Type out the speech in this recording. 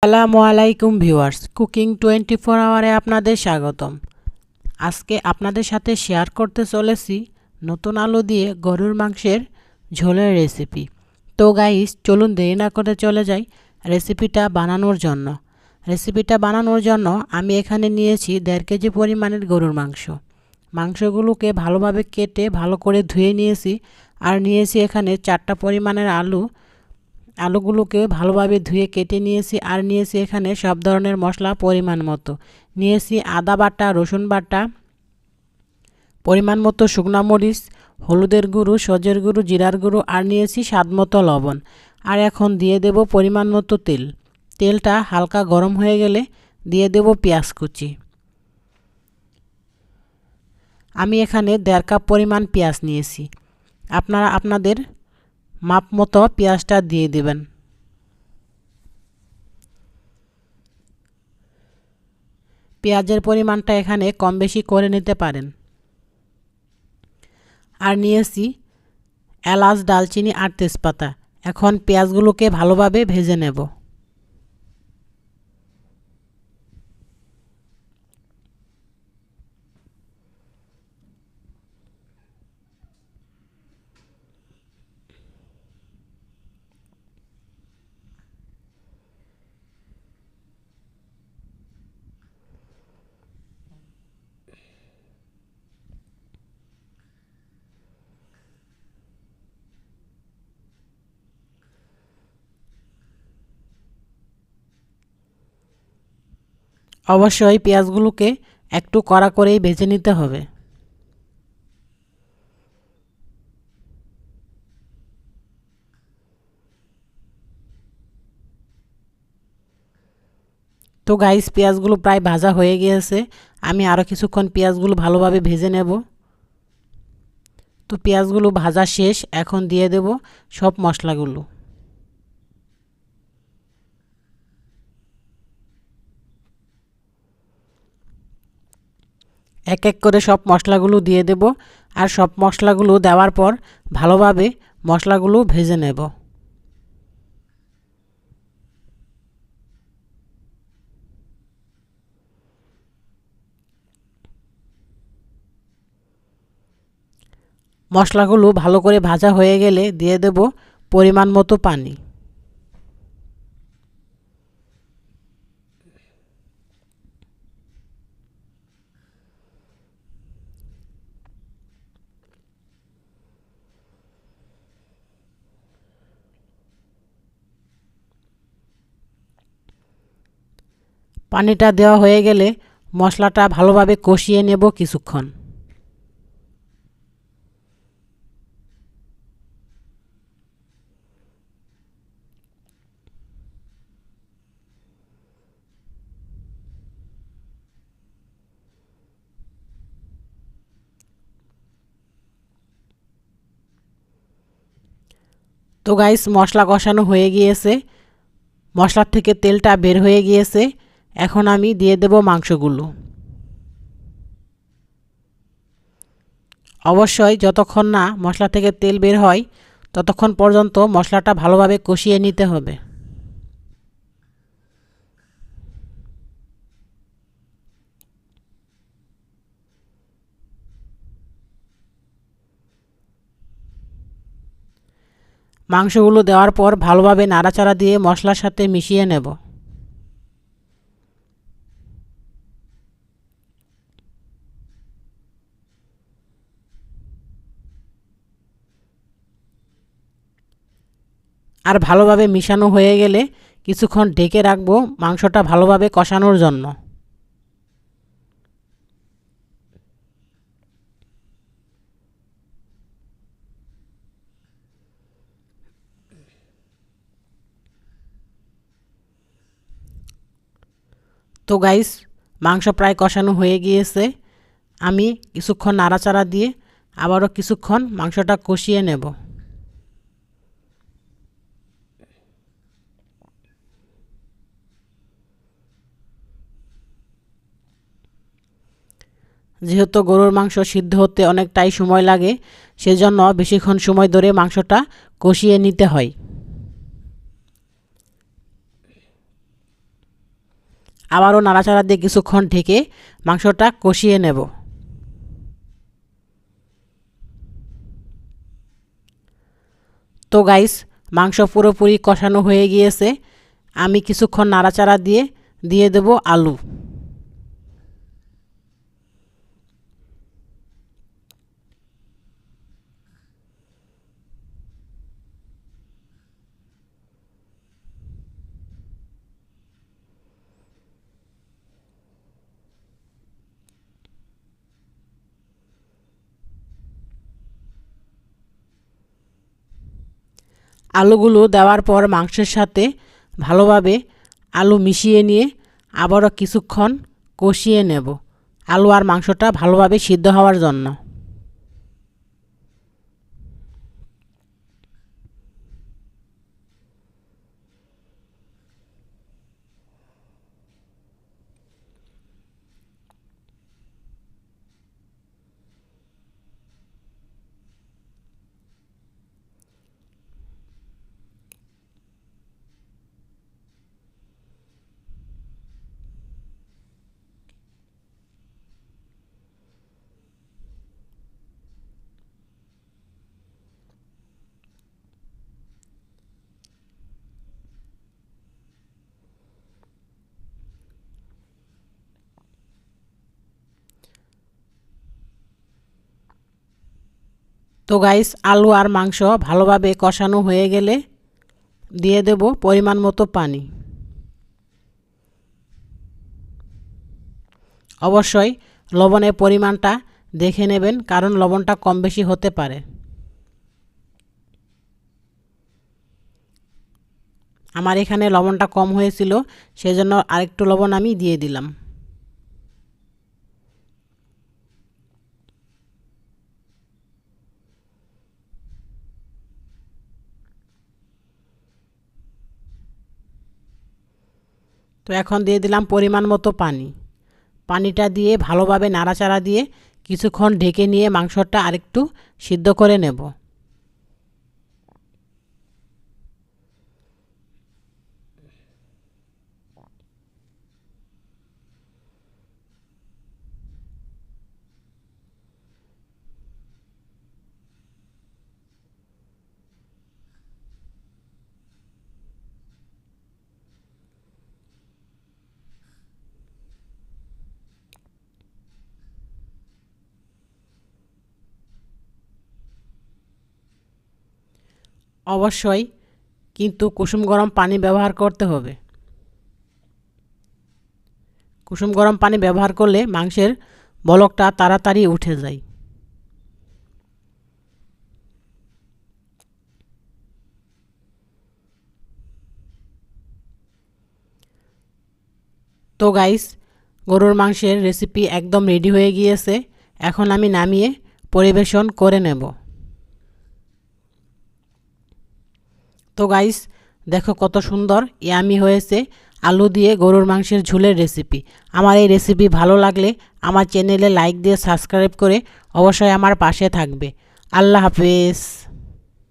আসসালামু আলাইকুম viewers, cooking 24 আওয়ারে আপনাদের স্বাগতম। আজকে আপনাদের সাথে শেয়ার করতে চলেছি নতুন আলু দিয়ে গরুর মাংসের ঝোলের রেসিপি। তো গাইস, চলুন দেরি না করে চলে যাই রেসিপিটা বানানোর জন্য। আমি এখানে নিয়েছি 1.5 কেজি পরিমাণের গরুর মাংস। মাংসগুলোকে ভালোভাবে কেটে ভালো করে ধুয়ে নিয়েছি। আর নিয়েছি এখানে 4টা পরিমাণের আলুগুলোকে ভালোভাবে ধুয়ে কেটে নিয়েছি। আর নিয়েছি এখানে সব ধরনের মশলা পরিমাণ মতো। নিয়েছি আদা বাটা, রসুন বাটা, পরিমাণ মতো শুকনো মরিচ, হলুদের গুঁড়ো, সজের গুঁড়ো, জিরার গুঁড়ো, আর নিয়েছি স্বাদ মতো লবণ। আর এখন দিয়ে দেব পরিমাণ মতো তেল। তেলটা হালকা গরম হয়ে গেলে দিয়ে দেব পেঁয়াজ কুচি। আমি এখানে 1.5 কাপ পরিমাণ পেঁয়াজ নিয়েছি। আপনারা আপনাদের মাপ মতো পেঁয়াজটা দিয়ে দেবেন। পেঁয়াজের পরিমাণটা এখানে কম বেশি করে নিতে পারেন। আর নিয়েছি এলাচ, দালচিনি আর তেজপাতা। এখন পেঁয়াজগুলোকে ভালোভাবে ভেজে নেব। অবশ্যই পেঁয়াজগুলোকে একটু কড়া করেই ভেজে নিতে হবে। তো গাইস, পেঁয়াজগুলো প্রায় ভাজা হয়ে গিয়েছে। আমি আরও কিছুক্ষণ পেঁয়াজগুলো ভালোভাবে ভেজে নেব। তো পেঁয়াজগুলো ভাজা শেষ। এখন দিয়ে দেব সব মশলাগুলো। এক এক করে সব মশলাগুলো দিয়ে দেব। আর সব মশলাগুলো দেওয়ার পর ভালোভাবে মশলাগুলো ভেজে নেব। মশলাগুলো ভালো করে ভাজা হয়ে গেলে দিয়ে দেব পরিমাণ মতো পানি। পানিটা দেওয়া হয়ে গেলে মশলাটা ভালোভাবে কষিয়ে নেব কিছুক্ষণ। তো গাইস, মশলা কষানো হয়ে গিয়েছে। মশলার থেকে তেলটা বের হয়ে গিয়েছে। এখন আমি দিয়ে দেব মাংসগুলো। অবশ্যই যতক্ষণ না মশলা থেকে তেল বের হয় ততক্ষণ পর্যন্ত মশলাটা ভালোভাবে কষিয়ে নিতে হবে। মাংসগুলো দেওয়ার পর ভালোভাবে নাড়াচাড়া দিয়ে মশলার সাথে মিশিয়ে নেব। আর ভালোভাবে মিশানো হয়ে গেলে কিছুক্ষণ ঢেকে রাখবো মাংসটা ভালোভাবে কষানোর জন্য। তো গাইস, মাংস প্রায় কষানো হয়ে গিয়েছে। আমি কিছুক্ষণ নাড়াচাড়া দিয়ে আবারও কিছুক্ষণ মাংসটা কষিয়ে নেব। যেহেতু গরুর মাংস সিদ্ধ হতে অনেকটাই সময় লাগে, সেজন্য বেশিক্ষণ সময় ধরে মাংসটা কষিয়ে নিতে হয়। আবারও নাড়াচাড়া দিয়ে কিছুক্ষণ ঢেকে মাংসটা কষিয়ে নেব। তো গাইস, মাংস পুরোপুরি কষানো হয়ে গিয়েছে। আমি কিছুক্ষণ নাড়াচাড়া দিয়ে দেব আলু। আলুগুলো দেওয়ার পর মাংসের সাথে ভালোভাবে আলু মিশিয়ে নিয়ে আবারও কিছুক্ষণ কষিয়ে নেব, আলু আর মাংসটা ভালোভাবে সিদ্ধ হওয়ার জন্য। তো গাইস, আলু আর মাংস ভালোভাবে কষানো হয়ে গেলে দিয়ে দেব পরিমাণ মতো পানি। অবশ্যই লবণের পরিমাণটা দেখে নেবেন, কারণ লবণটা কম বেশি হতে পারে। আমার এখানে লবণটা কম হয়েছিল, সেজন্য আরেকটু লবণ আমি দিয়ে দিলাম। তো এখন দিয়ে দিলাম পরিমাণ মতো পানি। পানিটা দিয়ে ভালোভাবে নাড়াচাড়া দিয়ে কিছুক্ষণ ঢেকে নিয়ে মাংসটা আরেকটু সিদ্ধ করে নেব। অবশ্যই কিন্তু কুসুম গরম পানি ব্যবহার করতে হবে। কুসুম গরম পানি ব্যবহার করলে মাংসের বলকটা তাড়াতাড়ি উঠে যায়। তো গাইস, গরুর মাংসের রেসিপি একদম রেডি হয়ে গিয়েছে। এখন আমি নামিয়ে পরিবেশন করে নেব। তো গাইস, দেখো কত সুন্দর ইয়ামি হয়েছে আলু দিয়ে গরুর মাংসের ঝোলের রেসিপি। আমার এই রেসিপি ভালো লাগলে আমার চ্যানেলে লাইক দিয়ে সাবস্ক্রাইব করে অবশ্যই আমার পাশে থাকবে। আল্লাহ হাফেজ।